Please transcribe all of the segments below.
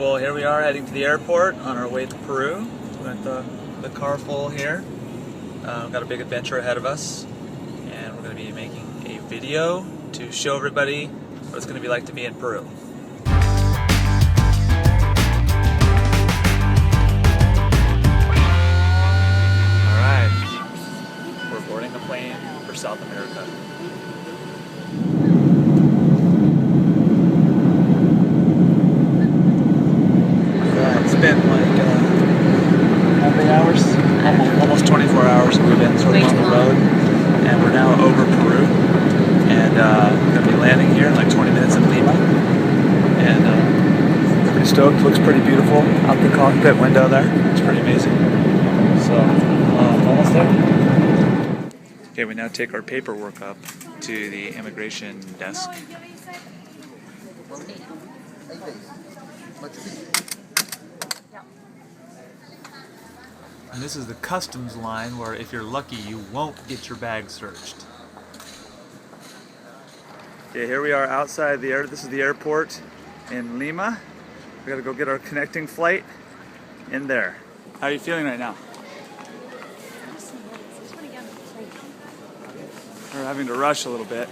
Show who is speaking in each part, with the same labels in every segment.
Speaker 1: Well, here we are heading to the airport on our way to Peru. We've got the car full here. We've got a big adventure ahead of us, and we're going to be making a video to show everybody what it's going to be like to be in Peru. Alright, we're boarding a plane for South America. It's been like how many hours? Almost 24 hours we've been sort of on the road, and we're now over Peru, and we're going to be landing here in like 20 minutes in Lima, and pretty stoked. Looks pretty beautiful out the cockpit window there. It's pretty amazing. So almost there. Okay, we now take our paperwork up to the immigration desk. And this is the customs line where, if you're lucky, you won't get your bag searched. Okay, here we are outside the this is the airport in Lima. We gotta go get our connecting flight in there. How are you feeling right now? We're having to rush a little bit.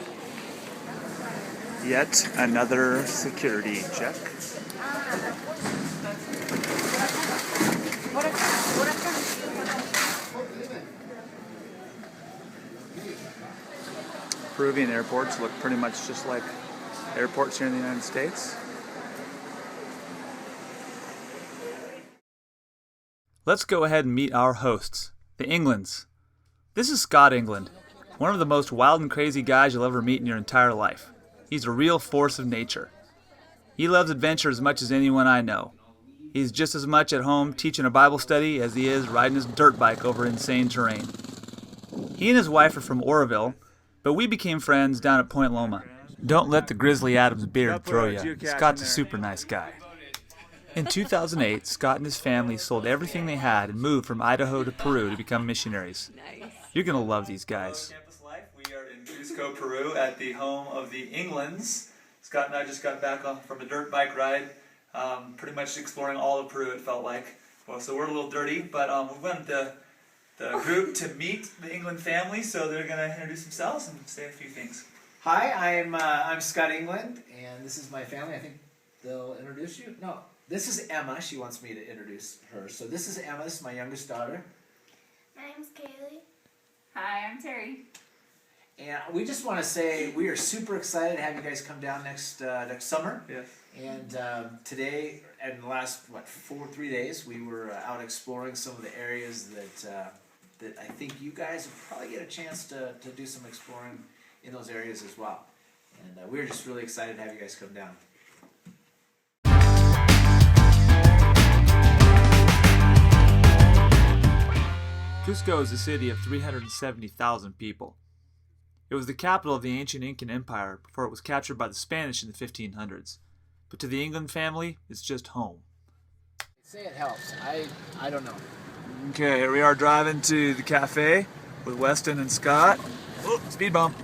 Speaker 1: Yet another security check. Peruvian airports look pretty much just like airports here in the United States. Let's go ahead and meet our hosts, the Englunds. This is Scott England, one of the most wild and crazy guys you'll ever meet in your entire life. He's a real force of nature. He loves adventure as much as anyone I know. He's just as much at home teaching a Bible study as he is riding his dirt bike over insane terrain. He and his wife are from Oroville, but we became friends down at Point Loma. Don't let the Grizzly Adams beard throw you. Scott's a super nice guy. In 2008, Scott and his family sold everything they had and moved from Idaho to Peru to become missionaries. You're going to love these guys. Campus Life. We are in Cusco, Peru at the home of the Englunds. Scott and I just got back from a dirt bike ride, pretty much exploring all of Peru, it felt like. Well, so we're a little dirty, but we wanted the group to meet the England family, so they're going to introduce themselves and say a few things.
Speaker 2: Hi, I'm Scott England, and this is my family. I think they'll introduce you. No, this is Emma. She wants me to introduce her. So this is Emma. This is my youngest daughter.
Speaker 3: My name's Kaylee.
Speaker 4: Hi, I'm Terry.
Speaker 2: And we just want to say we are super excited to have you guys come down next summer.
Speaker 1: Yes.
Speaker 2: And today, and the last 3 days, we were out exploring some of the areas that I think you guys will probably get a chance to do some exploring in those areas as well. And we're just really excited to have you guys come down.
Speaker 1: Cusco is a city of 370,000 people. It was the capital of the ancient Incan Empire before it was captured by the Spanish in the 1500s. But to the England family, it's just home.
Speaker 2: Say it helps. I don't know.
Speaker 1: Okay, here we are driving to the cafe with Weston and Scott. Oh, speed bump.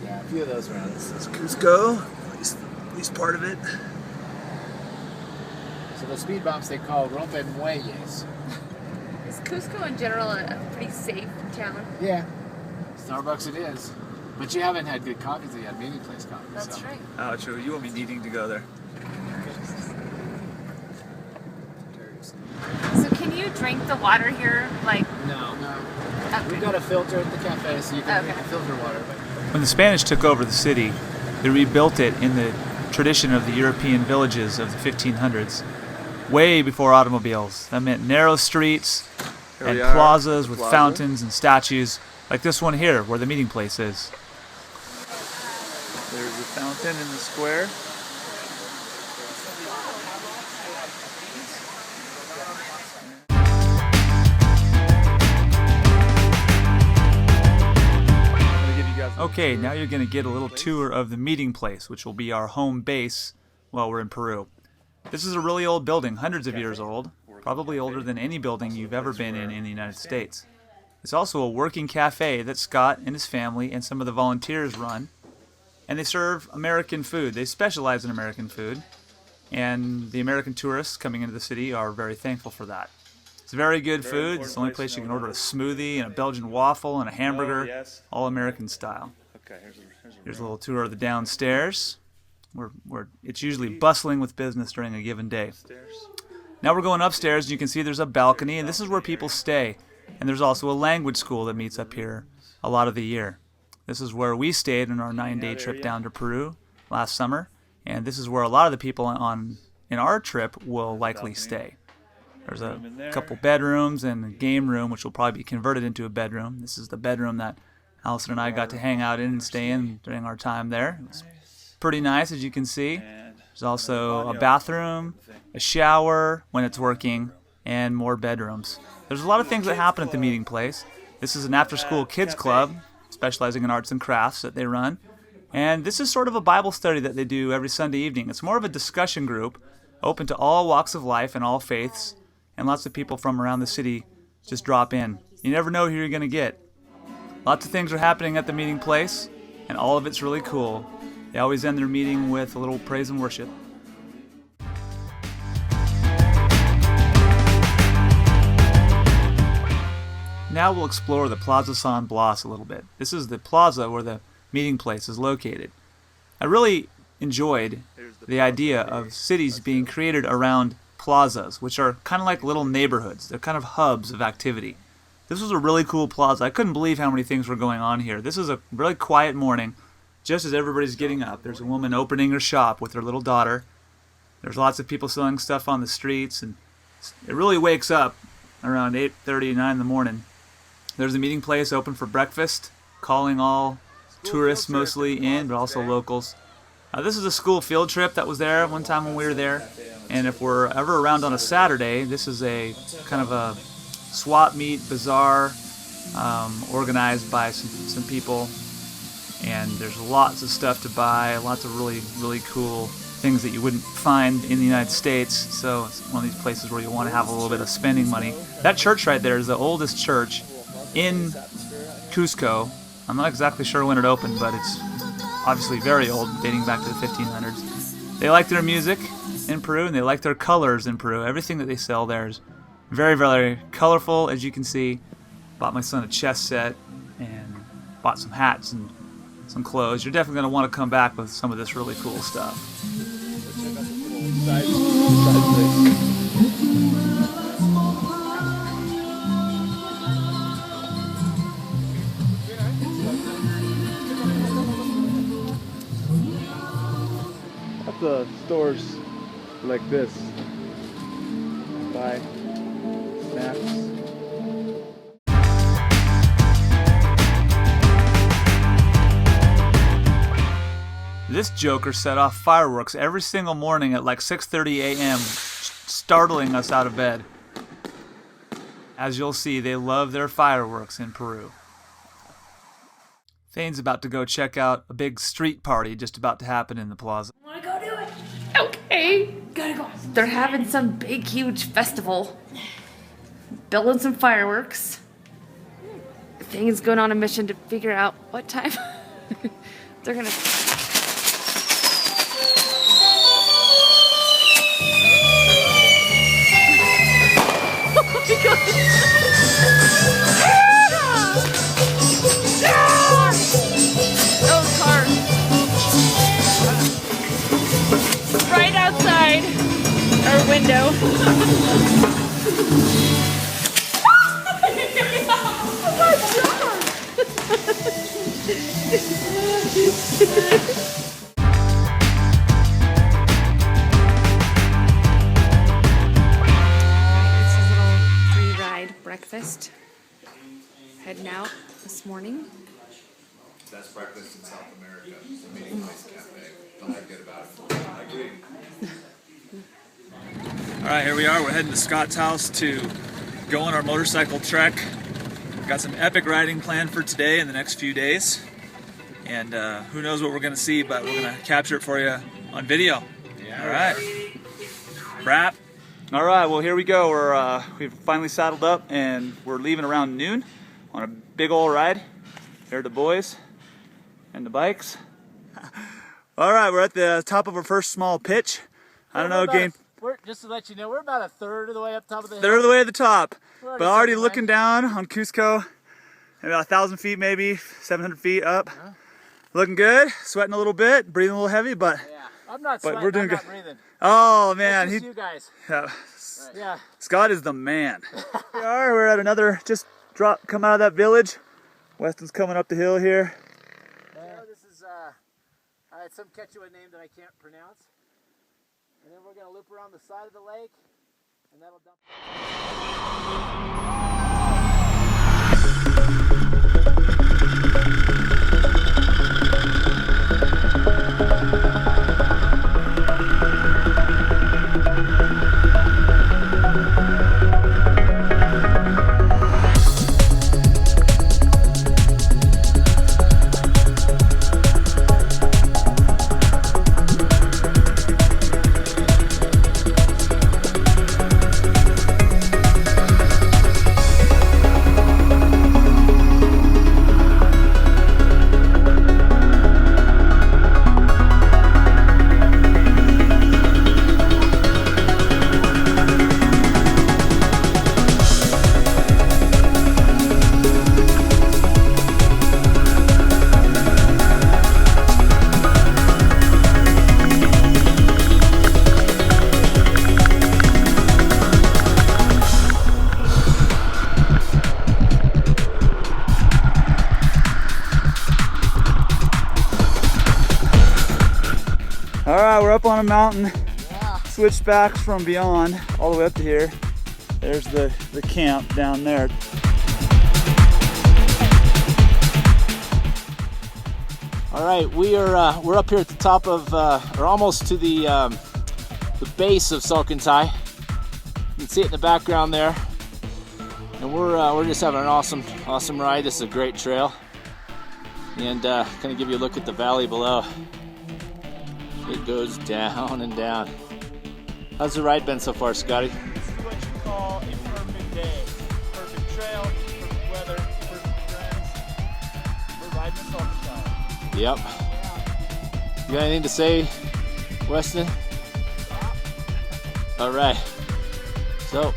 Speaker 2: Yeah, a few of those around.
Speaker 1: This is Cusco, at least part of it.
Speaker 2: So the speed bumps they call rompemuelles.
Speaker 4: Is Cusco in general a pretty safe town?
Speaker 2: Yeah, Starbucks it is. But you haven't had good coffee till you had meeting place coffee.
Speaker 4: That's
Speaker 2: so.
Speaker 4: right.
Speaker 1: Oh, true. You won't be needing to go there.
Speaker 4: So can you drink the water here?
Speaker 2: No.
Speaker 4: Okay.
Speaker 2: We've got a filter at the cafe, so you can drink the filter water. But
Speaker 1: When the Spanish took over the city, they rebuilt it in the tradition of the European villages of the 1500s, way before automobiles. That meant narrow streets and plazas with fountains and statues, like this one here, where the meeting place is. There's a fountain in the square. Okay, now you're going to get a little tour of the meeting place, which will be our home base while we're in Peru. This is a really old building, hundreds of years old, probably older than any building you've ever been in the United States. It's also a working cafe that Scott and his family and some of the volunteers run, and they serve American food. They specialize in American food. and the American tourists coming into the city are very thankful for that. It's very good food. It's the only place you can order a smoothie and a Belgian waffle and a hamburger, all American style. Here's a little tour of the downstairs. It's usually bustling with business during a given day. Now we're going upstairs, and you can see there's a balcony, and this is where people stay. And there's also a language school that meets up here a lot of the year. This is where we stayed on our 9-day trip down to Peru last summer, and this is where a lot of the people in our trip will likely stay. There's a couple bedrooms and a game room, which will probably be converted into a bedroom. This is the bedroom that Allison and I got to hang out in and stay in during our time there. It was pretty nice, as you can see. There's also a bathroom, a shower when it's working, and more bedrooms. There's a lot of things that happen at the meeting place. This is an after-school kids club, specializing in arts and crafts that they run. And this is sort of a Bible study that they do every Sunday evening. It's more of a discussion group, open to all walks of life and all faiths, and lots of people from around the city just drop in. You never know who you're going to get. Lots of things are happening at the meeting place, and all of it's really cool. They always end their meeting with a little praise and worship. Now we'll explore the Plaza San Blas a little bit. This is the plaza where the meeting place is located. I really enjoyed the idea of cities being created around plazas, which are kind of like little neighborhoods. They're kind of hubs of activity. This was a really cool plaza. I couldn't believe how many things were going on here. This is a really quiet morning, just as everybody's getting up. There's a woman opening her shop with her little daughter. There's lots of people selling stuff on the streets, and it really wakes up around 8:30, 9 in the morning. There's a meeting place open for breakfast, calling all tourists mostly in, but also locals. This is a school field trip that was there one time when we were there. And if we're ever around on a Saturday, this is a kind of a swap meet bazaar organized by some people. And there's lots of stuff to buy, lots of really, really cool things that you wouldn't find in the United States. So it's one of these places where you want to have a little bit of spending money. That church right there is the oldest church in Cusco. I'm not exactly sure when it opened, but it's obviously very old, dating back to the 1500s. They like their music in Peru, and they like their colors in Peru. Everything that they sell there is very, very colorful, as you can see. Bought my son a chess set and bought some hats and some clothes. You're definitely going to want to come back with some of this really cool stuff.
Speaker 5: The stores like this. Buy snacks.
Speaker 1: This joker set off fireworks every single morning at like 6:30 a.m., startling us out of bed. As you'll see, they love their fireworks in Peru. Thane's about to go check out a big street party just about to happen in the plaza.
Speaker 3: Wanna go do it?
Speaker 4: Okay.
Speaker 3: Gotta go.
Speaker 4: They're having some big, huge festival. Building some fireworks. Thing is going on a mission to figure out what time they're gonna. Oh my God. Those cars. Right outside our window. This is a little pre-ride breakfast. Heading out this morning.
Speaker 6: Best breakfast in South America, the Meeting Place Cafe. Don't forget about it. I agree.
Speaker 1: All right, here we are. We're heading to Scott's house to go on our motorcycle trek. Got some epic riding planned for today and the next few days. And who knows what we're going to see, but we're going to capture it for you on video.
Speaker 6: Yeah.
Speaker 1: All right. Wrap. All right, well, here we go. We've finally saddled up, and we're leaving around noon on a big old ride. There are the boys and the bikes. All right, we're at the top of our first small pitch. I don't know, gain
Speaker 2: We're just to let you know, we're about a third of the way up top of the hill.
Speaker 1: third of the way to the top.
Speaker 2: We're
Speaker 1: But already
Speaker 2: somewhere.
Speaker 1: looking down on Cusco, about 1,000 feet maybe, 700 feet up. Looking good, sweating a little bit, breathing a little heavy, but
Speaker 2: Yeah, I'm not
Speaker 1: But
Speaker 2: sweating,
Speaker 1: we're doing
Speaker 2: I'm not
Speaker 1: good.
Speaker 2: breathing.
Speaker 1: oh man,
Speaker 2: It's just you guys.
Speaker 1: yeah,
Speaker 2: Yeah.
Speaker 1: Scott is the man. We're at another, just come out of that village. Weston's coming up the hill here.
Speaker 2: This is some Quechua name that I can't pronounce. And then we're gonna loop around the side of the lake, and that'll dump.
Speaker 1: All right, we're up on a mountain. Switchbacks from beyond all the way up to here. There's the camp down there.
Speaker 2: All right, we're up here at the top of, or almost to the base of Salcantay. You can see it in the background there, and we're just having an awesome ride. This is a great trail, and kind of give you a look at the valley below. It goes down and down. How's the ride been so far, Scotty?
Speaker 1: This is what you call a perfect day. Perfect trail, perfect weather, perfect friends. We're riding the Salcantay.
Speaker 2: Yep. You got anything to say, Weston? All right. So.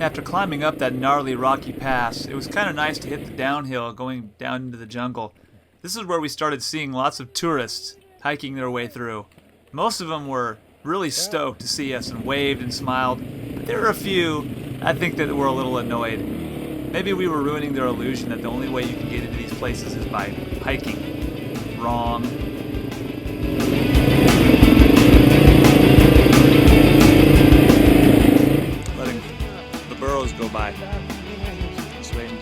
Speaker 1: After climbing up that gnarly rocky pass, it was kind of nice to hit the downhill going down into the jungle. This is where we started seeing lots of tourists hiking their way through. Most of them were really stoked to see us and waved and smiled, but there were a few, I think, that were a little annoyed. Maybe we were ruining their illusion that the only way you can get into these places is by hiking. Wrong. Letting the burros go by. Just waiting.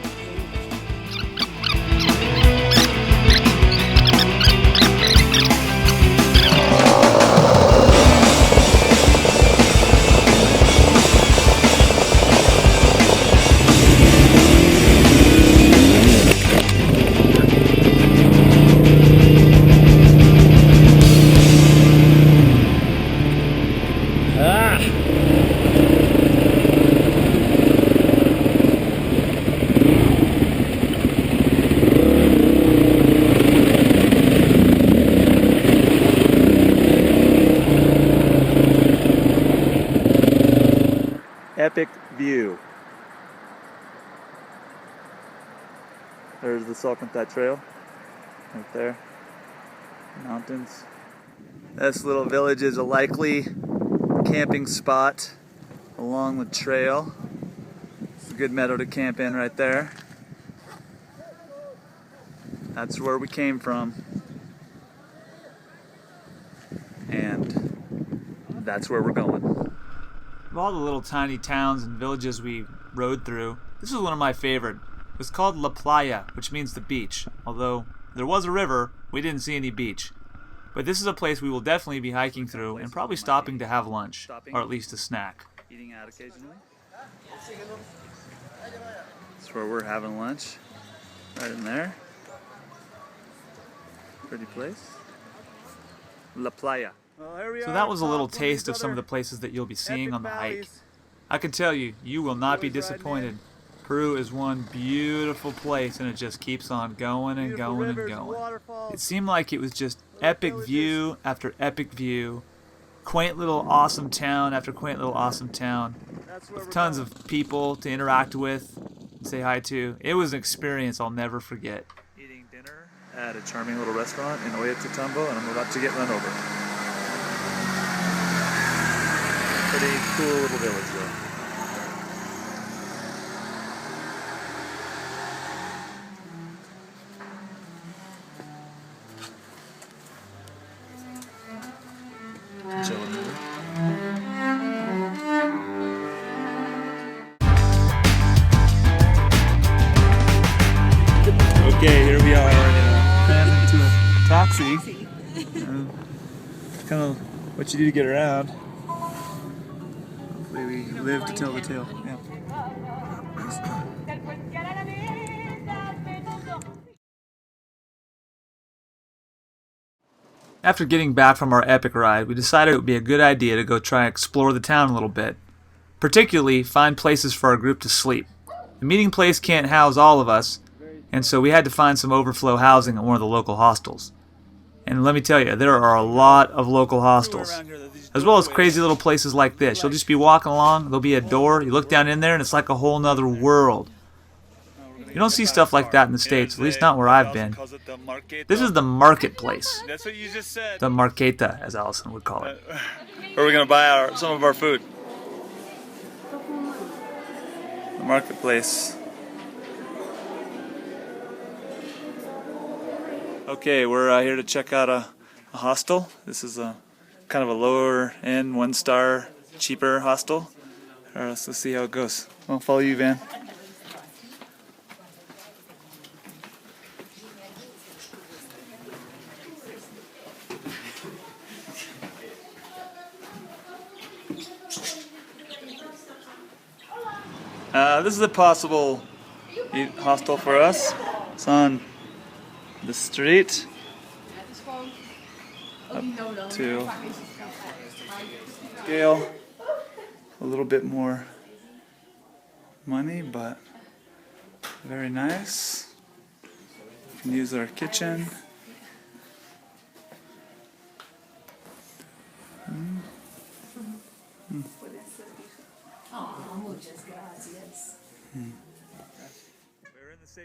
Speaker 1: Salcantay Trail, right there, mountains. This little village is a likely camping spot along the trail. It's a good meadow to camp in right there. That's where we came from. And that's where we're going. Of all the little tiny towns and villages we rode through, this is one of my favorite. It was called La Playa, which means the beach. Although there was a river, we didn't see any beach. But this is a place we will definitely be hiking through and probably stopping to have lunch, or at least a snack. Eating out occasionally. That's where we're having lunch, right in there. Pretty place. La Playa. So that was a little taste of some of the places that you'll be seeing on the hike. I can tell you, you will not be disappointed. Peru is one beautiful place, and it just keeps on going and going and going. It seemed like it was just epic view after epic view, quaint little awesome town after quaint little awesome town, with tons of people to interact with, say hi to. It was an experience I'll never forget. Eating dinner at a charming little restaurant in Ollantaytambo, and I'm about to get run over. Pretty cool little village though. Okay, here we are crammed into a taxi. Kind of what you do to get around. Hopefully we live to tell the tale. Yeah. After getting back from our epic ride, we decided it would be a good idea to go try and explore the town a little bit. Particularly, find places for our group to sleep. The meeting place can't house all of us, and so we had to find some overflow housing at one of the local hostels. And let me tell you, there are a lot of local hostels, as well as crazy little places like this. You'll just be walking along, there'll be a door, you look down in there, and it's like a whole nother world. You don't see stuff like that in the States, at least not where I've been. This is the marketplace.
Speaker 5: That's what you just said.
Speaker 1: The marqueta, as Allison would call it.
Speaker 5: Where are we going to buy some of our food?
Speaker 1: The marketplace. Okay, we're here to check out a hostel. This is a kind of a lower end, 1-star, cheaper hostel. Let's see how it goes. I'll follow you, Van. This is a possible hostel for us. It's on the street up to scale. A little bit more money, but very nice. We can use our kitchen.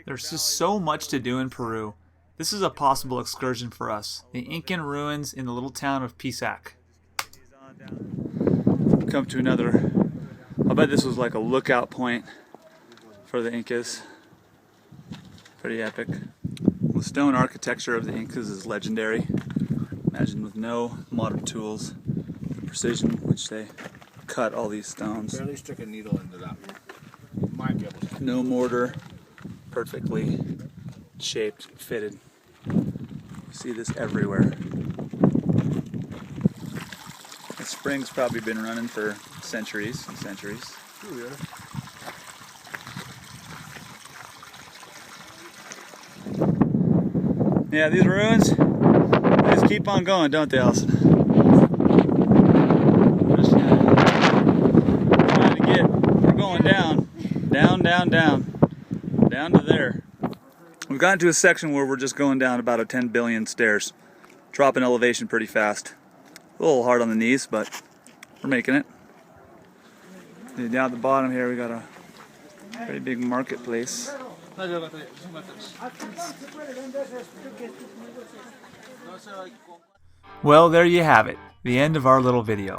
Speaker 1: There's just so much to do in Peru. This is a possible excursion for us. The Incan ruins in the little town of Pisac. Come to another, I'll bet this was like a lookout point for the Incas. Pretty epic. The stone architecture of the Incas is legendary. Imagine with no modern tools, the precision with which they cut all these stones.
Speaker 6: Barely stick a needle into that. Might be able to.
Speaker 1: No mortar, perfectly shaped, fitted. You see this everywhere. The spring's probably been running for centuries and centuries. Yeah, these ruins, they just keep on going, don't they, Allison? We're going down, down to there. We've gotten to a section where we're just going down about a 10 billion stairs. Dropping elevation pretty fast. A little hard on the knees, but we're making it. Down at the bottom here we got a pretty big marketplace. Well, there you have it, the end of our little video.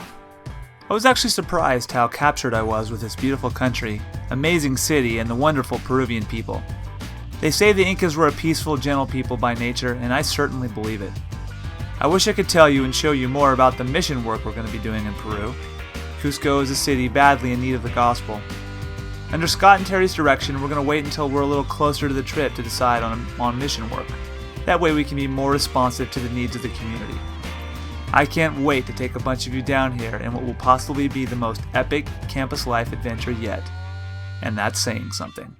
Speaker 1: I was actually surprised how captured I was with this beautiful country, amazing city, and the wonderful Peruvian people. They say the Incas were a peaceful, gentle people by nature, and I certainly believe it. I wish I could tell you and show you more about the mission work we're going to be doing in Peru. Cusco is a city badly in need of the gospel. Under Scott and Terry's direction, we're going to wait until we're a little closer to the trip to decide on mission work. That way we can be more responsive to the needs of the community. I can't wait to take a bunch of you down here in what will possibly be the most epic campus life adventure yet. And that's saying something.